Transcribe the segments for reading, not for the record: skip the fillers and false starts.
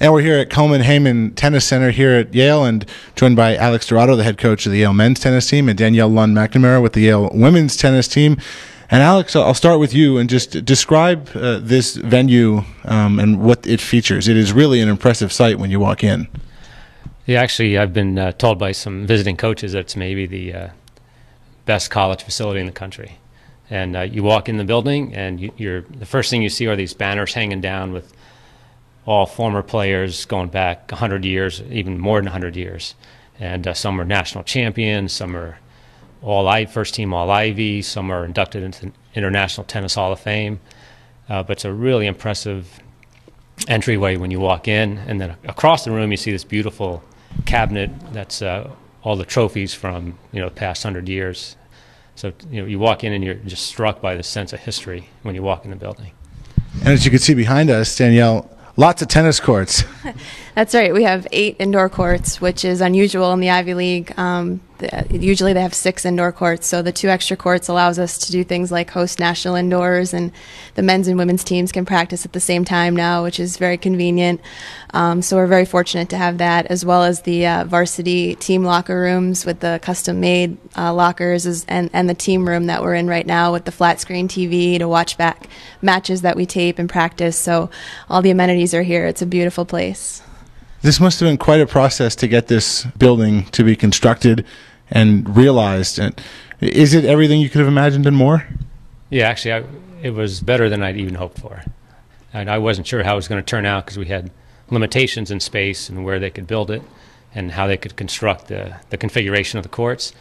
And we're here at Coleman-Hayman Tennis Center here at Yale, and joined by Alex Dorato, the head coach of the Yale men's tennis team, and Danielle Lund McNamara with the Yale women's tennis team. And Alex, I'll start with you and just describe this venue and what it features. It is really an impressive sight when you walk in. Yeah, actually, I've been told by some visiting coaches that it's maybe the best college facility in the country. And you walk in the building, and the first thing you see are these banners hanging down with all former players going back 100 years, even more than 100 years. And some are national champions, some are first team All-Ivy, some are inducted into the International Tennis Hall of Fame. But it's a really impressive entryway when you walk in. And then across the room, you see this beautiful cabinet that's all the trophies from the past 100 years. So you walk in and you're just struck by the sense of history when you walk in the building. And as you can see behind us, Danielle, lots of tennis courts. That's right. We have 8 indoor courts, which is unusual in the Ivy League. Usually they have 6 indoor courts, so the 2 extra courts allows us to do things like host national indoors, and the men's and women's teams can practice at the same time now, which is very convenient. So we're very fortunate to have that, as well as the varsity team locker rooms with the custom-made lockers, and the team room that we're in right now with the flat-screen TV to watch back matches that we tape and practice. So all the amenities are here. It's a beautiful place. This must have been quite a process to get this building to be constructed and realized. And is it everything you could have imagined and more? Yeah, actually, it was better than I'd even hoped for. And I wasn't sure how it was going to turn out because we had limitations in space and where they could build it and how they could construct the configuration of the courts.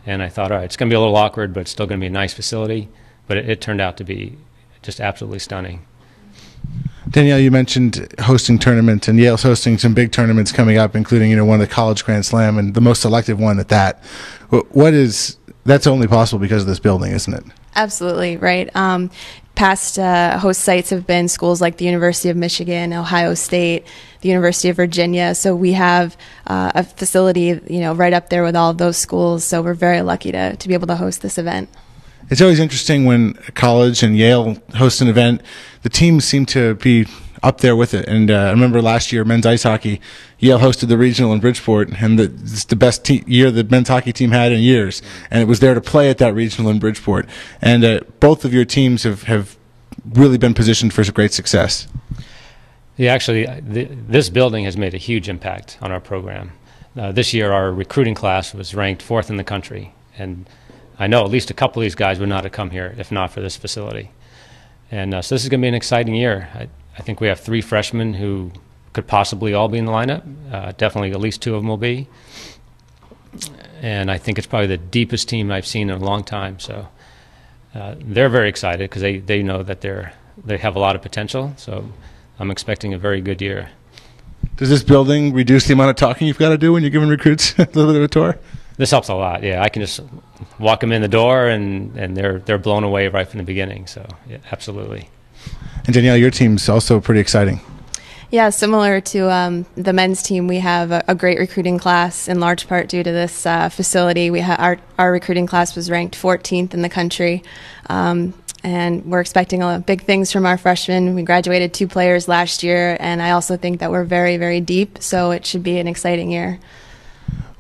And I thought, all right, it's going to be a little awkward, but it's still going to be a nice facility. But it turned out to be just absolutely stunning. Danielle, you mentioned hosting tournaments, and Yale's hosting some big tournaments coming up, including one of the College Grand Slam, and the most selective one at that. That's only possible because of this building, isn't it? Absolutely, right. Past host sites have been schools like the University of Michigan, Ohio State, the University of Virginia. So we have a facility, right up there with all of those schools. So we're very lucky to be able to host this event. It's always interesting when college and Yale host an event. The teams seem to be up there with it. And I remember last year, men's ice hockey, Yale hosted the regional in Bridgeport, and it's the best year the men's hockey team had in years. And it was there to play at that regional in Bridgeport. And both of your teams have really been positioned for great success. Yeah, actually, this building has made a huge impact on our program. This year, our recruiting class was ranked 4th in the country. And I know at least a couple of these guys would not have come here if not for this facility. And so this is going to be an exciting year. I think we have 3 freshmen who could possibly all be in the lineup. Definitely at least 2 of them will be. And I think it's probably the deepest team I've seen in a long time. So they're very excited because they know that they have a lot of potential. So I'm expecting a very good year. Does this building reduce the amount of talking you've got to do when you're giving recruits a little bit of a tour? This helps a lot. Yeah, I can just walk them in the door, and they're blown away right from the beginning. So yeah, absolutely. And Danielle, your team's also pretty exciting. Yeah, similar to the men's team, we have a great recruiting class in large part due to this facility. Our recruiting class was ranked 14th in the country, and we're expecting big things from our freshmen. We graduated 2 players last year, and I also think that we're very, very deep. So it should be an exciting year.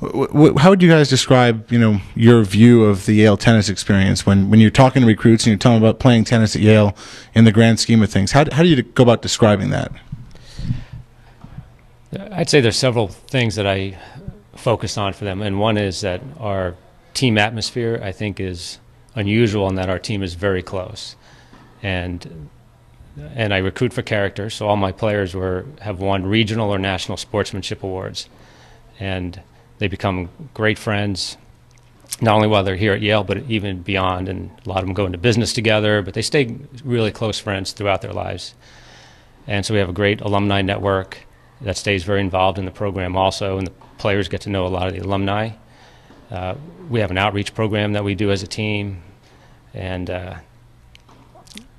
How would you guys describe, your view of the Yale tennis experience when you're talking to recruits and you're talking about playing tennis at Yale in the grand scheme of things? How do you go about describing that? I'd say there's several things that I focus on for them, and one is that our team atmosphere, I think, is unusual in that our team is very close, and I recruit for character. So all my players have won regional or national sportsmanship awards, and they become great friends, not only while they're here at Yale, but even beyond. And a lot of them go into business together, but they stay really close friends throughout their lives. And so we have a great alumni network that stays very involved in the program also, and the players get to know a lot of the alumni. We have an outreach program that we do as a team, and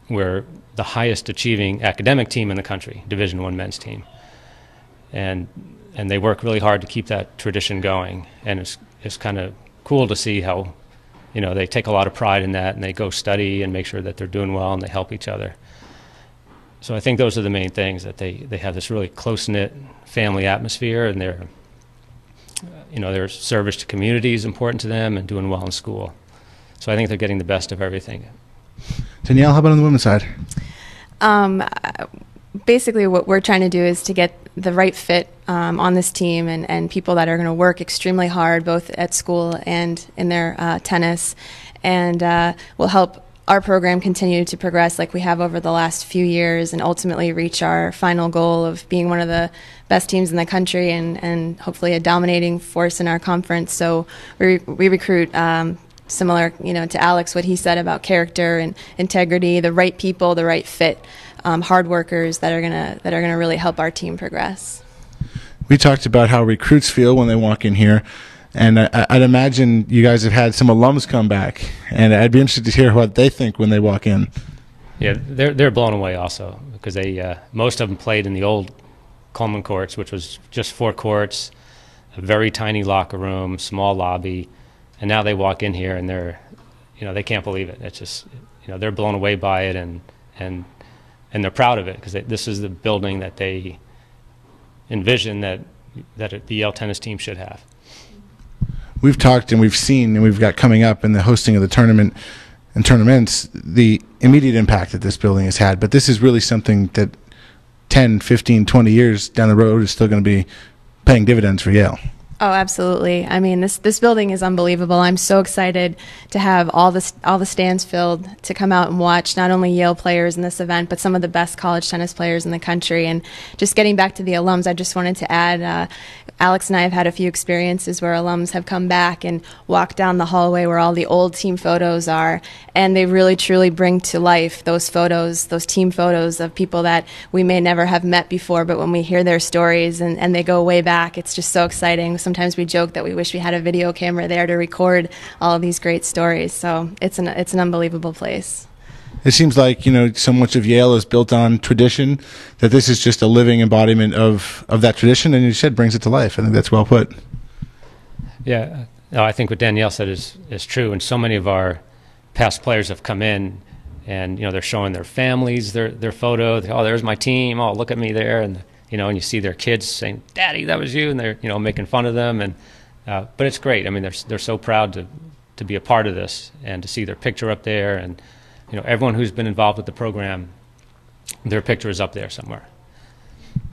we're the highest achieving academic team in the country, Division I men's team. And they work really hard to keep that tradition going, and it's kind of cool to see how they take a lot of pride in that, and they go study and make sure that they're doing well, and they help each other. So I think those are the main things, that they have this really close-knit family atmosphere, and their service to community is important to them, and doing well in school. So I think they're getting the best of everything. Danielle, how about on the women's side? Basically what we're trying to do is to get the right fit on this team, and people that are going to work extremely hard both at school and in their tennis, and will help our program continue to progress like we have over the last few years, and ultimately reach our final goal of being one of the best teams in the country, and hopefully a dominating force in our conference. So we recruit similar, to Alex, what he said about character and integrity, the right people, the right fit, hard workers that are gonna really help our team progress. We talked about how recruits feel when they walk in here, and I'd imagine you guys have had some alums come back, and I'd be interested to hear what they think when they walk in. Yeah, they're blown away also, because most of them played in the old Coleman courts, which was just 4 courts, a very tiny locker room, small lobby, and now they walk in here and they can't believe it. It's just, they're blown away by it, and they're proud of it, because this is the building that they envision that the Yale tennis team should have. We've talked and we've seen, and we've got coming up in the hosting of the tournament and tournaments, the immediate impact that this building has had. But this is really something that 10, 15, 20 years down the road is still going to be paying dividends for Yale. Oh, absolutely. I mean, this building is unbelievable. I'm so excited to have all the stands filled, to come out and watch not only Yale players in this event, but some of the best college tennis players in the country. And just getting back to the alums, I just wanted to add, Alex and I have had a few experiences where alums have come back and walked down the hallway where all the old team photos are, and they really truly bring to life those photos, those team photos of people that we may never have met before, but when we hear their stories and they go way back, it's just so exciting. Sometimes we joke that we wish we had a video camera there to record all of these great stories. So it's an unbelievable place. It seems like, so much of Yale is built on tradition, that this is just a living embodiment of that tradition, and you said brings it to life. I think that's well put. Yeah, no, I think what Danielle said is true, and so many of our past players have come in, and they're showing their families their photo. Oh, there's my team. Oh, look at me there, and and you see their kids saying, "Daddy, that was you," and they're making fun of them, and but it's great. I mean, they're so proud to be a part of this, and to see their picture up there, and everyone who's been involved with the program, their picture is up there somewhere.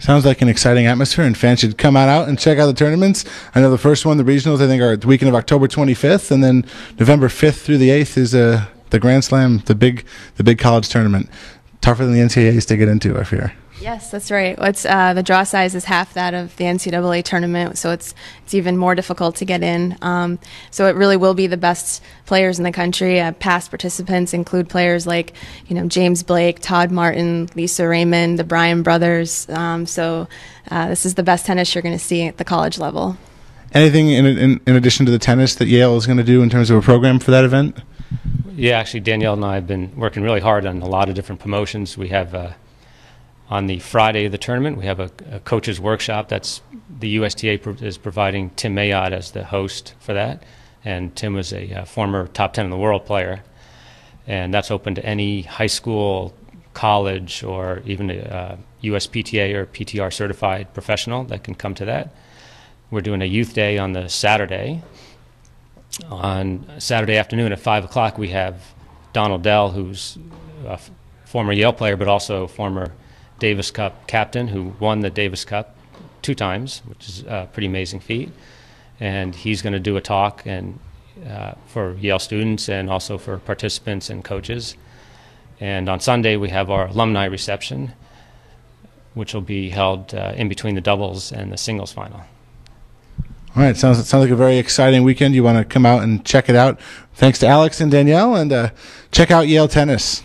Sounds like an exciting atmosphere, and fans should come on out and check out the tournaments. I know the first one, the regionals, I think are the weekend of October 25th, and then November 5th through the 8th is the Grand Slam, the big college tournament. Tougher than the NCAAs to get into, I fear. Yes, that's right. It's the draw size is half that of the NCAA tournament, so it's even more difficult to get in. So it really will be the best players in the country. Past participants include players like James Blake, Todd Martin, Lisa Raymond, the Bryan brothers. So this is the best tennis you're going to see at the college level. Anything in addition to the tennis that Yale is going to do in terms of a program for that event? Yeah, actually, Danielle and I have been working really hard on a lot of different promotions. We have on the Friday of the tournament, we have a coach's workshop. That's the USTA is providing Tim Mayotte as the host for that, and Tim was a former top 10 in the world player, and that's open to any high school, college, or even a USPTA or PTR certified professional that can come to that. We're doing a youth day on the Saturday. On Saturday afternoon at 5 o'clock, we have Donald Dell, who's a former Yale player, but also former Davis Cup captain, who won the Davis Cup 2 times, which is a pretty amazing feat. And he's going to do a talk and for Yale students and also for participants and coaches. And on Sunday, we have our alumni reception, which will be held in between the doubles and the singles final. All right, sounds like a very exciting weekend. You want to come out and check it out. Thanks to Alex and Danielle, and check out Yale Tennis.